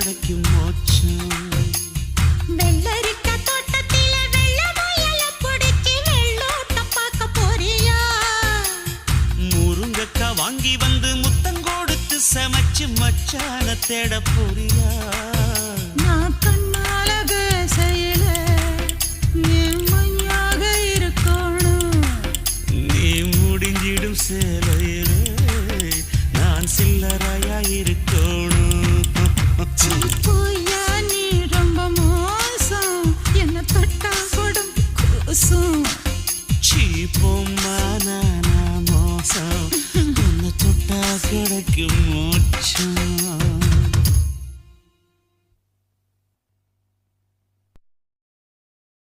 கிடைக்கும் மோட்சம். வெள்ளரிக்க தோட்டத்தில வெள்ள முயல புடிச்சு வெள்ளோட்டம் பார்க்க போறியா? முருங்கக்கா வாங்கி வந்து முத்தம் கொடுத்து சமைச்சு மச்சான தேட போறியா? நான் கண்ணால பேசையில மையாக இருக்கணும். நீ முடிஞ்சிடும் சேலையிலே நான் சில்லறையா இருக்கணும். போயா நீ ரொம்ப மோசம், என்ன தொட்டா கொடும் கூசும். சீப்போம்மா நானா மோசம், உன்னை தொட்டா கிடைக்கும் மோட்சம்.